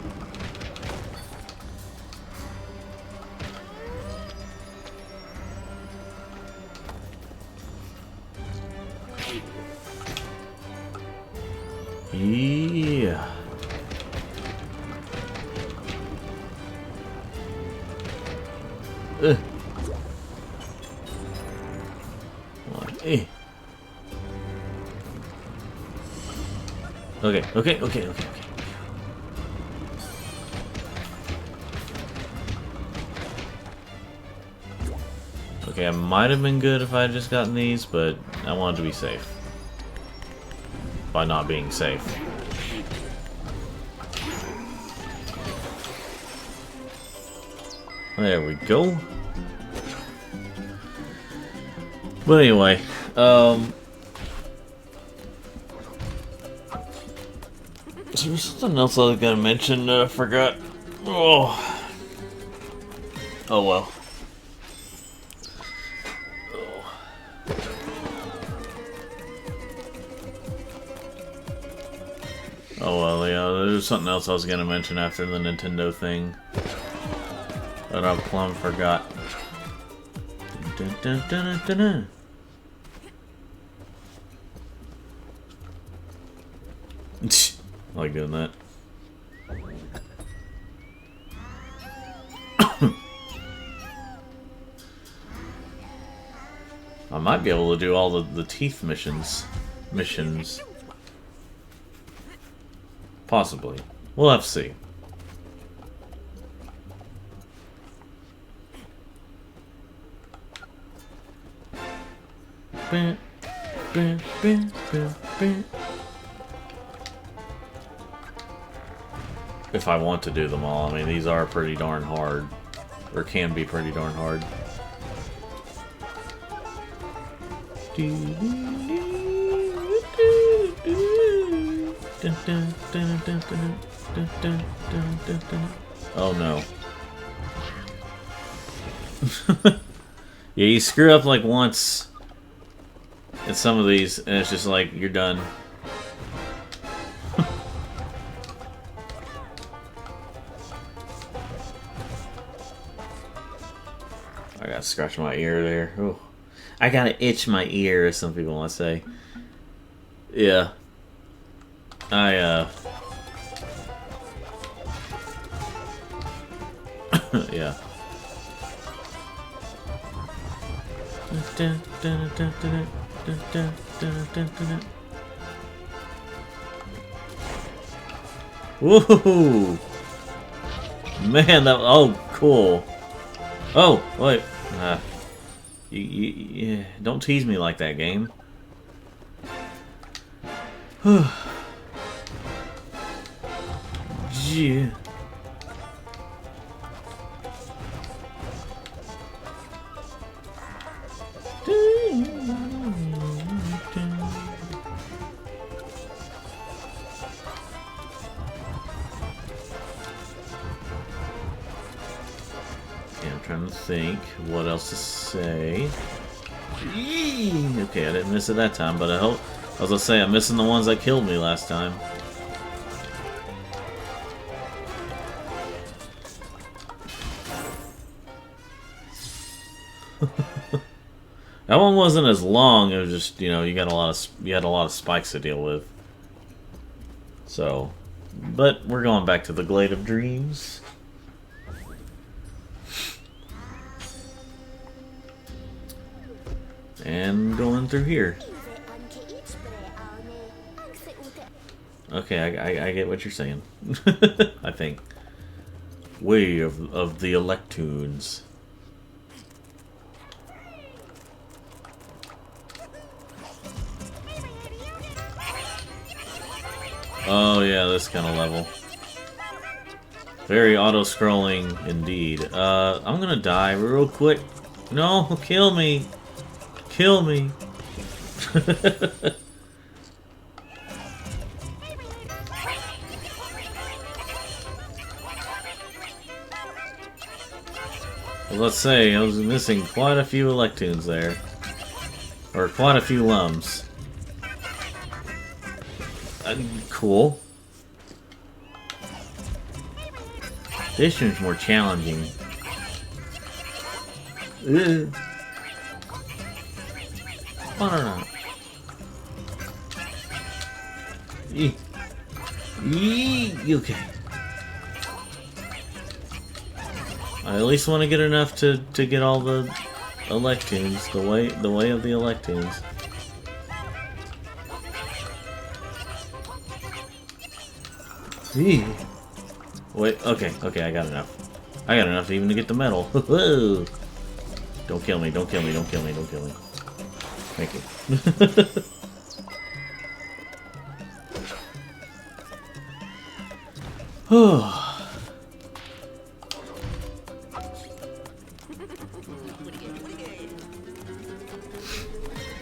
Yeah. One. Eh. Okay, okay, okay, okay, okay. Okay, I might have been good if I had just gotten these, but I wanted to be safe. By not being safe. There we go. But anyway, so there's something else I was gonna mention that I forgot. Oh. Oh well. Oh well, yeah, there's something else I was gonna mention after the Nintendo thing that I plumb forgot. Dun, dun, dun, dun, dun. I like doing that. I might be able to do all the teeth missions. Possibly. We'll have to see. If I want to do them all. I mean, these are pretty darn hard. Or can be pretty darn hard. Oh no. Yeah, you screw up like once in some of these, and it's just like, you're done. I gotta scratch my ear there. Ooh. I gotta itch my ear, as some people want to say. Yeah. Yeah. Woohoo! Man, that... Oh, cool. Oh, wait. Yeah, don't tease me like that, game. Yeah. I'm trying to think what else to say. Okay, I didn't miss it that time, but I hope. I was gonna say, I'm missing the ones that killed me last time. That one wasn't as long. It was just, you know, you had a lot of spikes to deal with. So, but we're going back to the Glade of Dreams. And going through here. Okay, I get what you're saying. I think. Way of the Electoons. Oh yeah, this kind of level. Very auto-scrolling indeed. I'm gonna die real quick. No, kill me. Kill me. Well, let's say I was missing quite a few Electoons there. Or quite a few Lums. Cool. This one's more challenging. Ugh. Banana. Okay. I at least want to get enough to get all the Electoons, the way of the Electoons. Eee. Wait, okay, I got enough. I got enough even to get the medal. Whoa. Don't kill me, don't kill me, don't kill me, don't kill me. Thank you.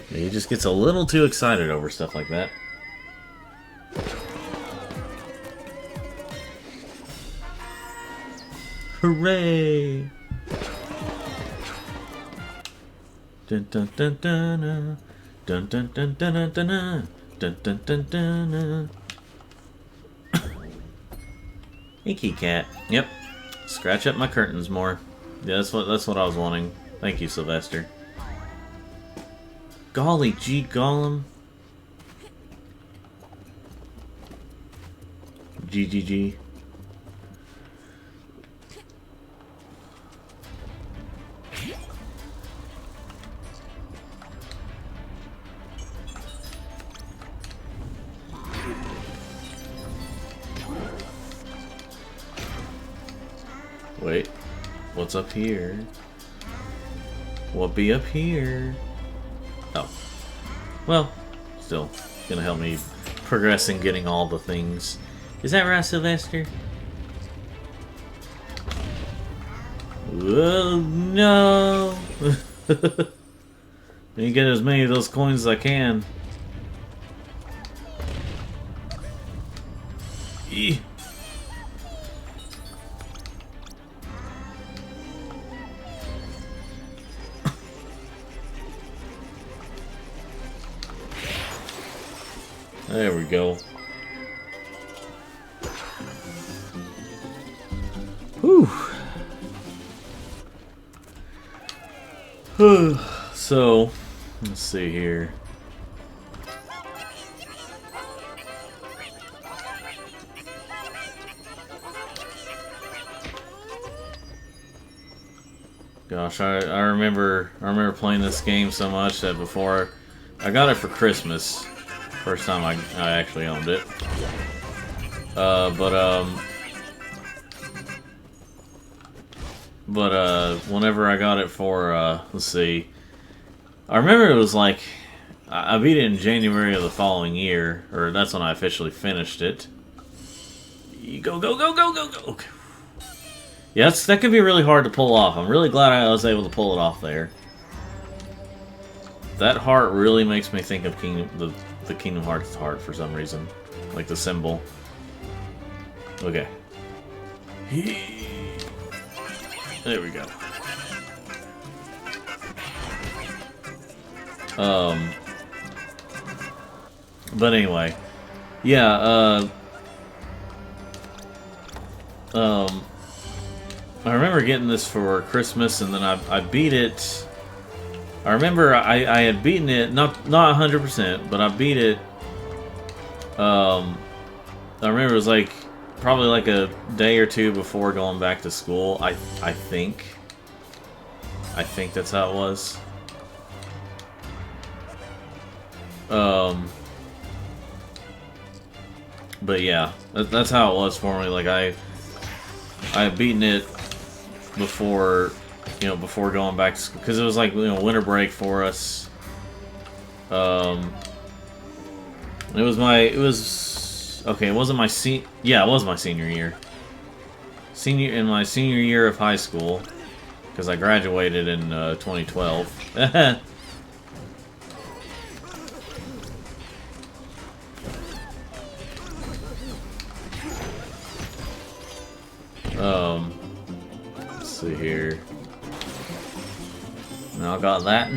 He just gets a little too excited over stuff like that. Hooray! Dun dun dun dun dun dun dun dun dun dun dun dun dun dun. Inky cat. Yep. Scratch up my curtains more. Yeah, that's what I was wanting. Thank you, Sylvester. Golly gee Gollum. GGG. Wait, what's up here? What be up here? Oh. Well, still gonna help me progress in getting all the things. Is that right, Sylvester? Oh no! Let me get as many of those coins as I can. Eeh. There we go. Whew. So, let's see here. Gosh, I remember playing this game so much that before I got it for Christmas. First time I actually owned it. Whenever I got it for, let's see. I remember it was like, I beat it in January of the following year, or that's when I officially finished it. Go, go, go, go, go, go! Okay. Yeah, that could be really hard to pull off. I'm really glad I was able to pull it off there. That heart really makes me think of the Kingdom Hearts heart for some reason. Like the symbol. Okay. There we go. But anyway. Yeah, I remember getting this for Christmas and then I beat it. I remember I had beaten it, not 100%, but I beat it. I remember it was like probably like a day or two before going back to school. I think that's how it was. But yeah, that's how it was for me. Like I had beaten it before. You know, before going back to school, because it was like, you know, winter break for us. It was okay. It wasn't my yeah, it was my senior year. In my senior year of high school, because I graduated in 2012. Let's see here. Now I got that.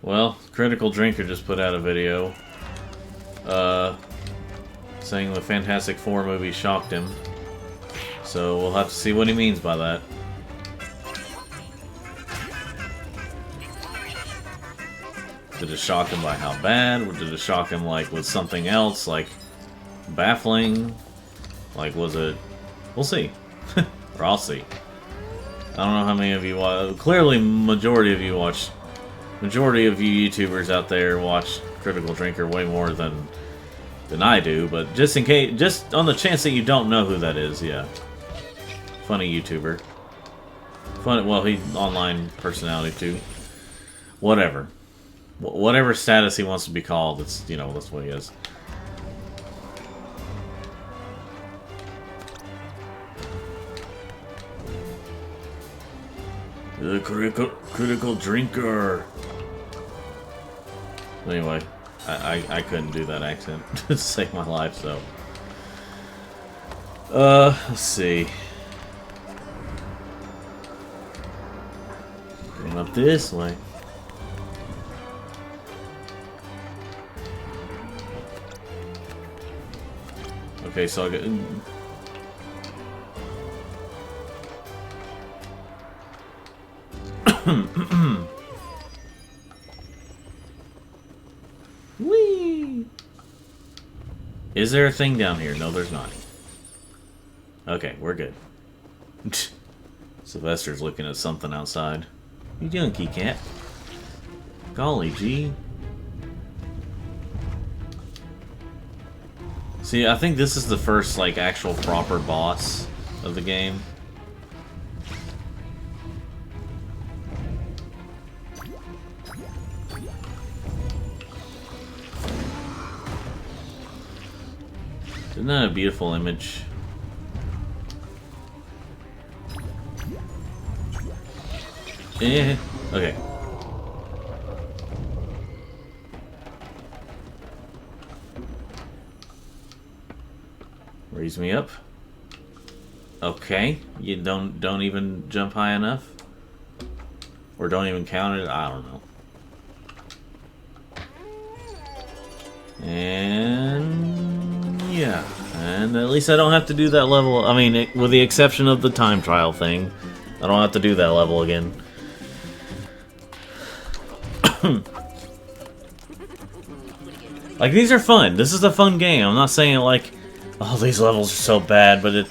Well, Critical Drinker just put out a video saying the Fantastic Four movie shocked him. So we'll have to see what he means by that. Did it shock him by how bad? Or did it shock him like with something else, like baffling? Like, was it... We'll see. Or I'll see. I don't know how many of you watch. Clearly, majority of you watch Majority of you YouTubers out there watch Critical Drinker way more than I do, but just in case, just on the chance that you don't know who that is, yeah. Funny YouTuber. Well, he's online personality too. Whatever. Whatever status he wants to be called, it's, you know, that's what he is. The critical drinker. Anyway, I couldn't do that accent to save my life, so. Let's see. Going up this way. Okay, so I'll get. Whee! Is there a thing down here? No, there's not. Okay, we're good. Sylvester's looking at something outside. What you doing, Key Cat? Golly gee. See, I think this is the first, like, actual proper boss of the game. Isn't that a beautiful image? Okay. Raise me up. Okay. You don't even jump high enough? Or don't even count it? I don't know. And yeah. And at least I don't have to do that level. I mean, with the exception of the time trial thing, I don't have to do that level again. Like, these are fun. This is a fun game. I'm not saying, like, oh, these levels are so bad, but it,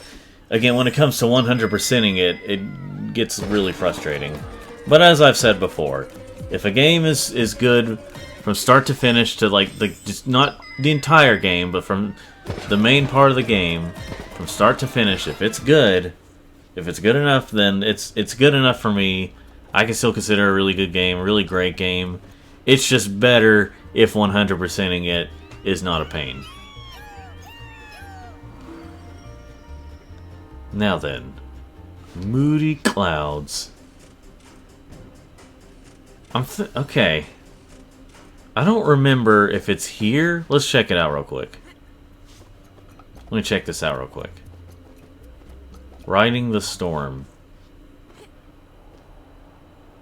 again, when it comes to 100%ing it, it gets really frustrating. But as I've said before, if a game is good from start to finish to, like, just not the entire game, but from the main part of the game, from start to finish, if it's good enough, then it's good enough for me. I can still consider a really good game, a really great game. It's just better if 100%ing it is not a pain. Now then, Moody Clouds. Okay. I don't remember if it's here. Let's check it out real quick. Let me check this out real quick. Riding the Storm.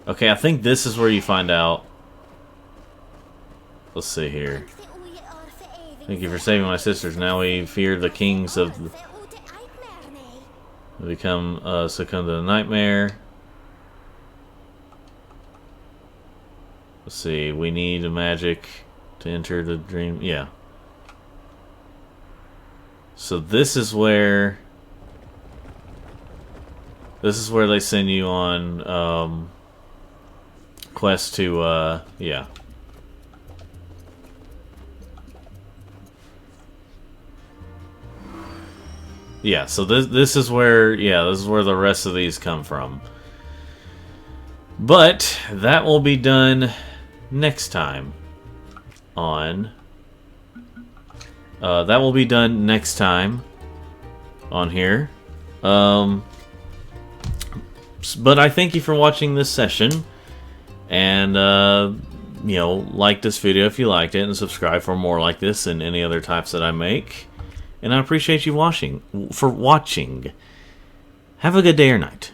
Okay, I think this is where you find out. Let's see here. Thank you for saving my sisters. Now we fear the kings of the... Become succumb to the nightmare. Let's see. We need a magic to enter the dream. Yeah. So this is where they send you on quest to yeah. Yeah, so this is where, yeah, this is where the rest of these come from. But that will be done next time on that will be done next time on here. But I thank you for watching this session, and you know, like this video if you liked it, and subscribe for more like this and any other types that I make. And I appreciate you watching. Have a good day or night.